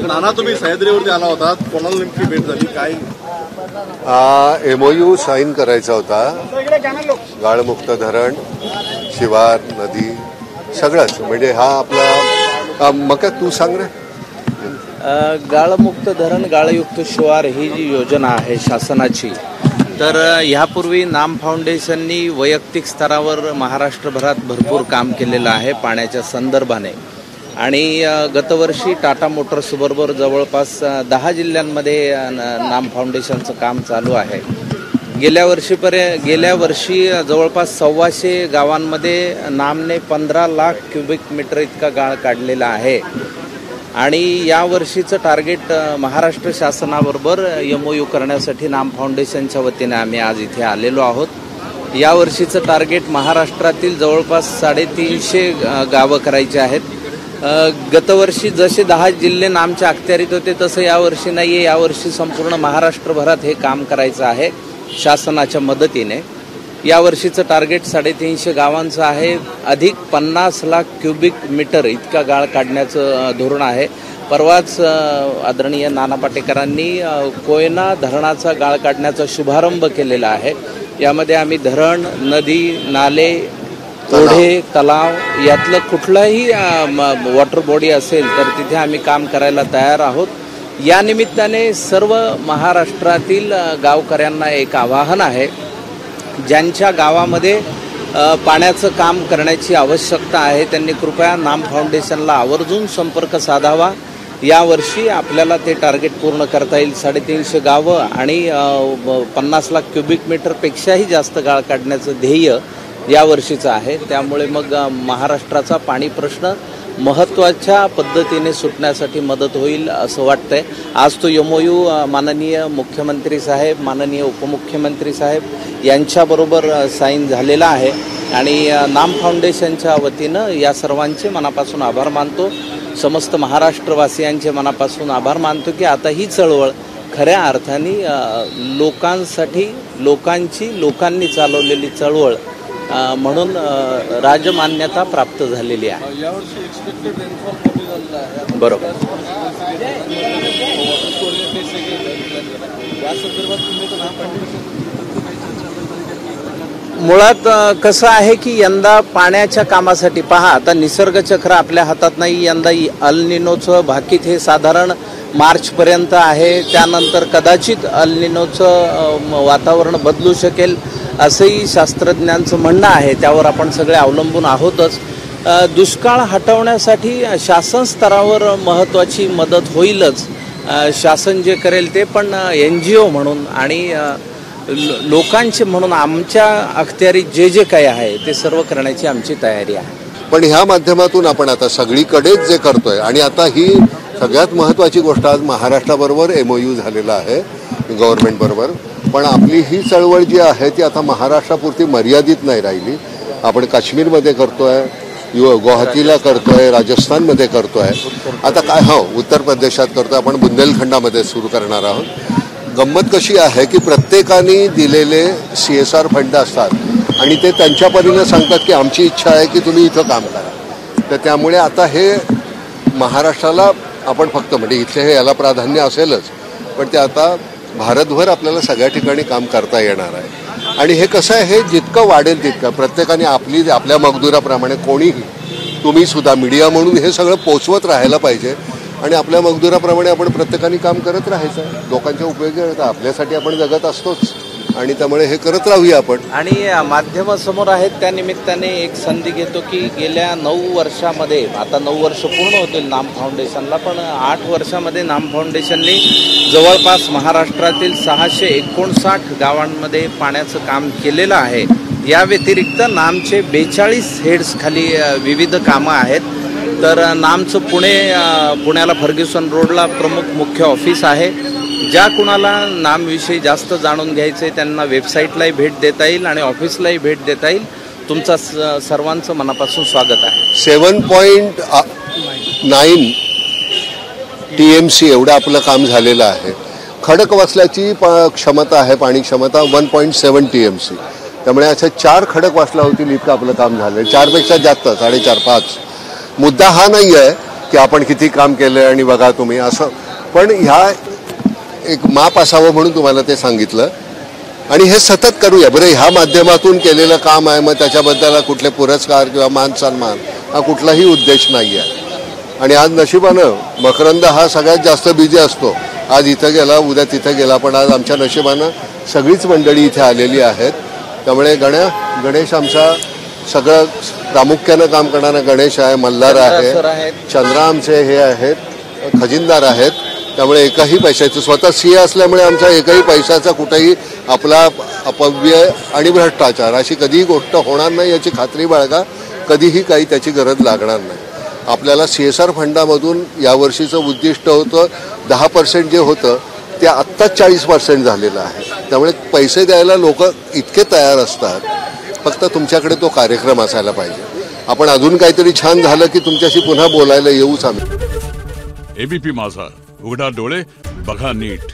नाना, तुम्ही सह्याद्रीवरती आला होता, कोणाला नेमकी भेट झाली, काय? MOU साईन करायचा होता. गाळमुक्त धरण, शिवार, नदी सगळंच, म्हणजे हा आपला मग तू सांग रे. गाळमुक्त धरण, गाळयुक्त शिवार ही जी योजना आहे शासनाची, तर ह्यापूर्वी नाम फाउंडेशननी वैयक्तिक स्तरावर महाराष्ट्रभरात भरपूर काम केलेलं आहे पाण्याच्या संदर्भाने. आणि गतवर्षी टाटा मोटर्सबरोबर जवळपास 10 जिल्ह्यांमध्ये नाम फाउंडेशनचं काम चालू आहे. गेल्या वर्षी जवळपास 125 गावांमध्ये नामने 15 लाख क्युबिक मीटर इतका गाळ काढलेला आहे. आणि यावर्षीचं टार्गेट महाराष्ट्र शासनाबरोबर MOU करण्यासाठी नाम फाउंडेशनच्या वतीने आम्ही आज इथे आलेलो आहोत. यावर्षीचं टार्गेट महाराष्ट्रातील जवळपास 350 गावं करायची आहेत. गतवर्षी जसे 10 जिल्हे नामच्या अखत्यारीत होते तसं यावर्षी नाही आहे. यावर्षी संपूर्ण महाराष्ट्रभरात हे काम करायचं आहे शासनाच्या मदतीने. यावर्षीचं टार्गेट 350 गावांचं आहे. अधिक 50 लाख क्युबिक मीटर इतका गाळ काढण्याचं धोरण आहे. परवाच आदरणीय नाना पाटेकरांनी कोयना धरणाचा गाळ काढण्याचा शुभारंभ केलेला आहे. यामध्ये आम्ही धरण, नदी, नाले, ओढे, तलाव यातलं कुठलाही वॉटर बॉडी असेल तर तिथे आम्ही काम करायला तयार आहोत. या निमित्ताने सर्व महाराष्ट्रातील गावकऱ्यांना एक आवाहन आहे, ज्यांच्या गावामध्ये पाण्याचं काम करण्याची आवश्यकता आहे त्यांनी कृपया नाम फाउंडेशनला आवर्जून संपर्क साधावा. यावर्षी आपल्याला ते टार्गेट पूर्ण करता येईल. 350 गावं आणि 50 लाख क्युबिक मीटरपेक्षाही जास्त गाळ काढण्याचं ध्येय यावर्षीचं आहे. त्यामुळे मग महाराष्ट्राचा पाणी प्रश्न महत्त्वाच्या पद्धतीने सुटण्यासाठी मदत होईल असं वाटतंय. आज तो MOU माननीय मुख्यमंत्री साहेब, माननीय उपमुख्यमंत्री साहेब यांच्याबरोबर साईन झालेला आहे. आणि नाम फाउंडेशनच्या वतीनं या सर्वांचे मनापासून आभार मानतो. समस्त महाराष्ट्रवासियांचे मनापासून आभार मानतो की आता ही चळवळ खऱ्या अर्थाने लोकांनी चालवलेली चळवळ म्हणून राजमान्यता प्राप्त झालेली आहे. बरोबर. मुळात कसं आहे की यंदा पाण्याच्या कामासाठी पहा, आता निसर्गचक्र आपल्या हातात नाही. यंदा अल निनोचं भाकीत हे साधारण मार्चपर्यंत आहे. त्यानंतर कदाचित अल निनोचं वातावरण बदलू शकेल असंही शास्त्रज्ञांचं म्हणणं आहे. त्यावर आपण सगळे अवलंबून आहोतच. दुष्काळ हटवण्यासाठी शासन स्तरावर महत्त्वाची मदत होईलच. शासन जे करेल ते पण NGO म्हणून आणि लोकांचे म्हणून आमच्या अखत्यारीत जे काही आहे ते सर्व करण्याची आमची तयारी आहे. पण ह्या माध्यमातून आपण आता सगळीकडेच जे करतोय आणि आता ही सगळ्यात महत्त्वाची गोष्ट, आज महाराष्ट्राबरोबर MOU झालेला आहे गव्हर्नमेंट बरोबर. पण आपली ही चळवळ जी आहे ती आता महाराष्ट्रापुरती मर्यादित नाही राहिली. आपण काश्मीरमध्ये करतोय, गुवाहाटीला करतोय, राजस्थानमध्ये करतोय, आता काय उत्तर प्रदेशात करतोय, आपण बुंदेलखंडामध्ये सुरू करणार आहोत. गंमत कशी आहे की प्रत्येकाने दिलेले CSR फंड असतात आणि ते त्यांच्या परीने सांगतात की आमची इच्छा आहे की तुम्ही इथं काम करा. तर त्यामुळे आता हे महाराष्ट्राला आपण फक्त म्हणजे इथे हे याला प्राधान्य असेलच, पण ते आता भारतभर आपल्याला सगळ्या ठिकाणी काम करता येणार आहे. आणि हे कसं आहे, हे जितकं वाढेल तितकं प्रत्येकाने आपल्या मजदुराप्रमाणे, कोणीही, तुम्ही सुद्धा मीडिया म्हणून हे सगळं पोचवत राहायला पाहिजे. आणि आपल्या मजदुराप्रमाणे आपण प्रत्येकाने काम करत राहायचं. लोकांच्या उपयोगी आपल्यासाठी आपण जगत असतोच आणि त्यामुळे हे करत राहूया आपण. आणि माध्यमासमोर आहेत त्या निमित्ताने एक संधी घेतो की गेल्या 9 वर्षामध्ये, आता 9 वर्ष पूर्ण होतील नाम फाउंडेशनला, पण 8 वर्षामध्ये नाम फाउंडेशनने जवळपास महाराष्ट्रातील 659 गावांमध्ये पाण्याचं काम केलेलं आहे. या व्यतिरिक्त नामचे 42 हेड्स खाली विविध कामं आहेत. तर नामचं पुण्याला फर्ग्युसन रोडला प्रमुख मुख्य ऑफिस आहे. ज्या कुणाला नामविषयी जास्त जाणून घ्यायचे त्यांना वेबसाईटलाही भेट देता येईल आणि ऑफिसलाही भेट देता येईल. तुमचा सर्वांचं मनापासून स्वागत आहे. 7.9 TMC एवढं आपलं काम झालेलं आहे. खडकवासल्याची क्षमता आहे, पाणी क्षमता 1.7 TMC. त्यामुळे अशा 4 खडकवासला होतील इतकं आपलं काम झालं. 4पेक्षा जास्त, 4.5-5. मुद्दा हा नाही आहे की आपण किती काम केलं आणि बघा तुम्ही असं, पण ह्या एक माप असावं म्हणून तुम्हाला ते सांगितलं. आणि हे सतत करूया. बरं, ह्या माध्यमातून केलेलं काम आहे, मग त्याच्याबद्दल कुठले पुरस्कार किंवा मान सन्मान हा कुठलाही उद्देश नाही आहे. आणि आज नशिबानं मकरंद हा सगळ्यात जास्त बिझी असतो. आज इथं गेला, उद्या तिथं गेला, पण आज आमच्या नशिबानं सगळीच मंडळी इथे आलेली आहेत. त्यामुळे गणेश आमचा सगळं प्रामुख्यानं काम करणारा गणेश आहे, मल्हार आहे, चंद्रा आमचे हे आहेत, खजिनदार आहेत. त्यामुळे एकही पैशाचं, स्वतः सीए असल्यामुळे आमचा एकही पैशाचा कुठेही आपला अपव्यय आणि भ्रष्टाचार अशी कधीही गोष्ट होणार नाही याची खात्री बाळगा. कधीही काही त्याची गरज लागणार नाही. आपल्याला CSR फंडामधून यावर्षीचं उद्दिष्ट होतं 10% जे होतं ते आत्ताच 40% झालेलं आहे. त्यामुळे पैसे द्यायला लोक इतके तयार असतात, फक्त तुमच्याकडे तो कार्यक्रम असायला पाहिजे. आपण अजून काहीतरी छान झालं की तुमच्याशी पुन्हा बोलायला येऊच आम्ही. ABP माझा, उघडा डोळे बघा नीट.